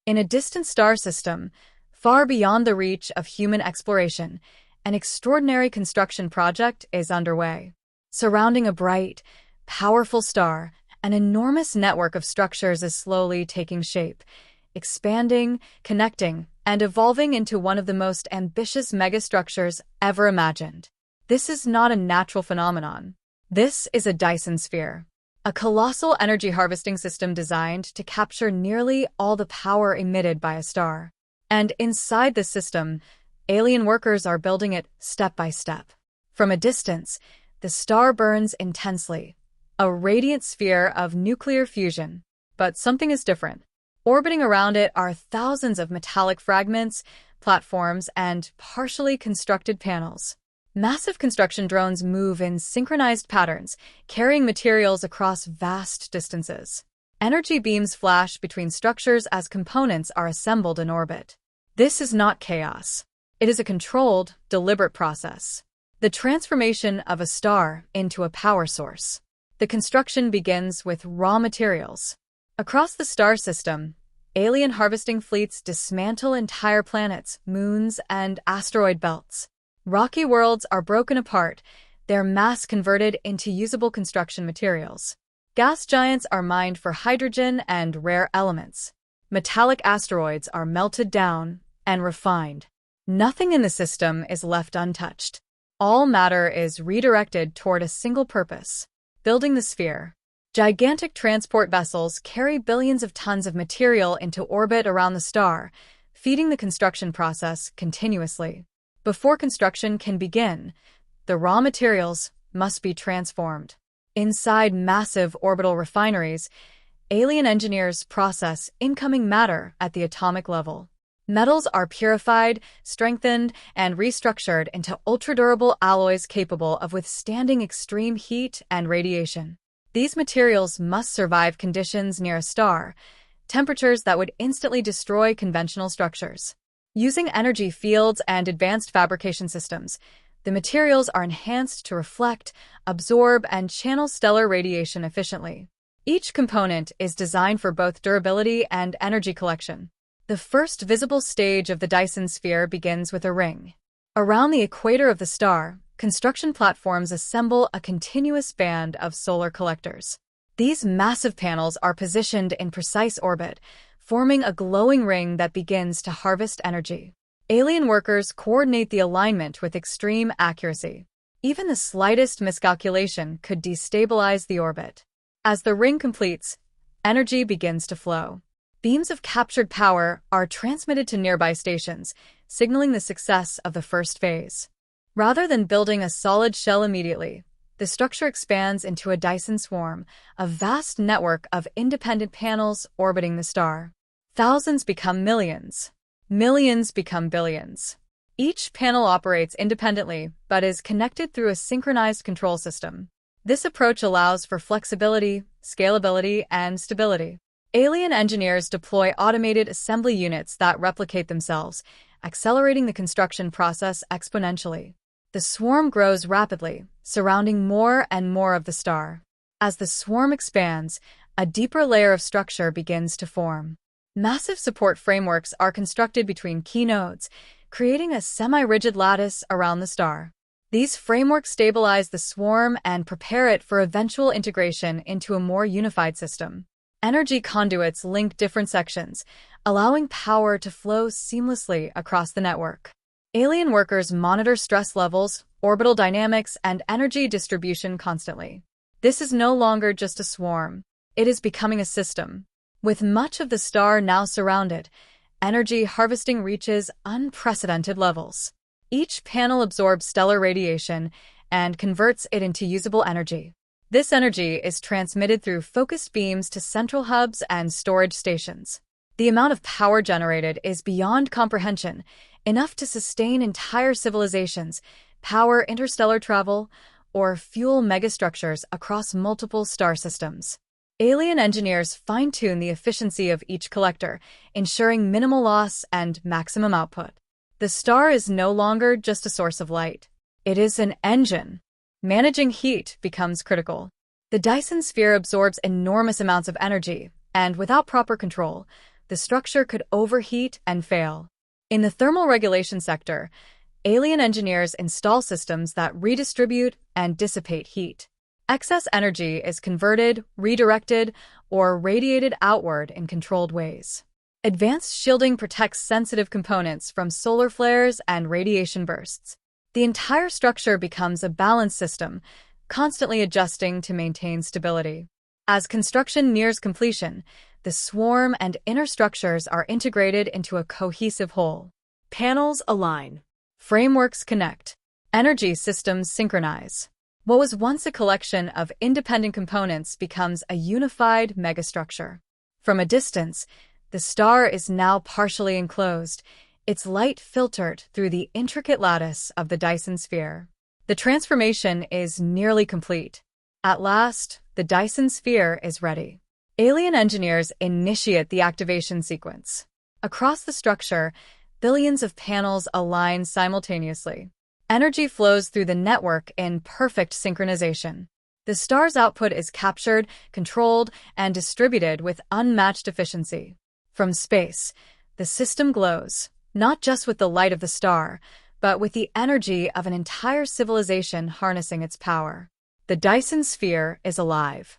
In a distant star system, far beyond the reach of human exploration, an extraordinary construction project is underway. Surrounding a bright, powerful star, an enormous network of structures is slowly taking shape, expanding, connecting, and evolving into one of the most ambitious megastructures ever imagined. This is not a natural phenomenon. This is a Dyson Sphere, a colossal energy harvesting system designed to capture nearly all the power emitted by a star. And inside this system, alien workers are building it step by step. From a distance, the star burns intensely, a radiant sphere of nuclear fusion. But something is different. Orbiting around it are thousands of metallic fragments, platforms, and partially constructed panels. Massive construction drones move in synchronized patterns, carrying materials across vast distances. Energy beams flash between structures as components are assembled in orbit. This is not chaos. It is a controlled, deliberate process. The transformation of a star into a power source. The construction begins with raw materials. Across the star system, alien harvesting fleets dismantle entire planets, moons, and asteroid belts. Rocky worlds are broken apart, their mass converted into usable construction materials. Gas giants are mined for hydrogen and rare elements. Metallic asteroids are melted down and refined. Nothing in the system is left untouched. All matter is redirected toward a single purpose: building the sphere. Gigantic transport vessels carry billions of tons of material into orbit around the star, feeding the construction process continuously. Before construction can begin, the raw materials must be transformed. Inside massive orbital refineries, alien engineers process incoming matter at the atomic level. Metals are purified, strengthened, and restructured into ultra-durable alloys capable of withstanding extreme heat and radiation. These materials must survive conditions near a star, temperatures that would instantly destroy conventional structures. Using energy fields and advanced fabrication systems, the materials are enhanced to reflect, absorb, and channel stellar radiation efficiently. Each component is designed for both durability and energy collection. The first visible stage of the Dyson Sphere begins with a ring. Around the equator of the star, construction platforms assemble a continuous band of solar collectors. These massive panels are positioned in precise orbit, forming a glowing ring that begins to harvest energy. Alien workers coordinate the alignment with extreme accuracy. Even the slightest miscalculation could destabilize the orbit. As the ring completes, energy begins to flow. Beams of captured power are transmitted to nearby stations, signaling the success of the first phase. Rather than building a solid shell immediately, the structure expands into a Dyson swarm, a vast network of independent panels orbiting the star. Thousands become millions. Millions become billions. Each panel operates independently, but is connected through a synchronized control system. This approach allows for flexibility, scalability, and stability. Alien engineers deploy automated assembly units that replicate themselves, accelerating the construction process exponentially. The swarm grows rapidly, surrounding more and more of the star. As the swarm expands, a deeper layer of structure begins to form. Massive support frameworks are constructed between key nodes, creating a semi-rigid lattice around the star. These frameworks stabilize the swarm and prepare it for eventual integration into a more unified system. Energy conduits link different sections, allowing power to flow seamlessly across the network. Alien workers monitor stress levels, orbital dynamics, and energy distribution constantly. This is no longer just a swarm. It is becoming a system. With much of the star now surrounded, energy harvesting reaches unprecedented levels. Each panel absorbs stellar radiation and converts it into usable energy. This energy is transmitted through focused beams to central hubs and storage stations. The amount of power generated is beyond comprehension, enough to sustain entire civilizations, power interstellar travel, or fuel megastructures across multiple star systems. Alien engineers fine-tune the efficiency of each collector, ensuring minimal loss and maximum output. The star is no longer just a source of light. It is an engine. Managing heat becomes critical. The Dyson Sphere absorbs enormous amounts of energy, and without proper control, the structure could overheat and fail. In the thermal regulation sector, alien engineers install systems that redistribute and dissipate heat. Excess energy is converted, redirected, or radiated outward in controlled ways. Advanced shielding protects sensitive components from solar flares and radiation bursts. The entire structure becomes a balanced system, constantly adjusting to maintain stability. As construction nears completion, the swarm and inner structures are integrated into a cohesive whole. Panels align. Frameworks connect. Energy systems synchronize. What was once a collection of independent components becomes a unified megastructure. From a distance, the star is now partially enclosed, its light filtered through the intricate lattice of the Dyson Sphere. The transformation is nearly complete. At last, the Dyson Sphere is ready. Alien engineers initiate the activation sequence. Across the structure, billions of panels align simultaneously. Energy flows through the network in perfect synchronization. The star's output is captured, controlled, and distributed with unmatched efficiency. From space, the system glows, not just with the light of the star, but with the energy of an entire civilization harnessing its power. The Dyson Sphere is alive.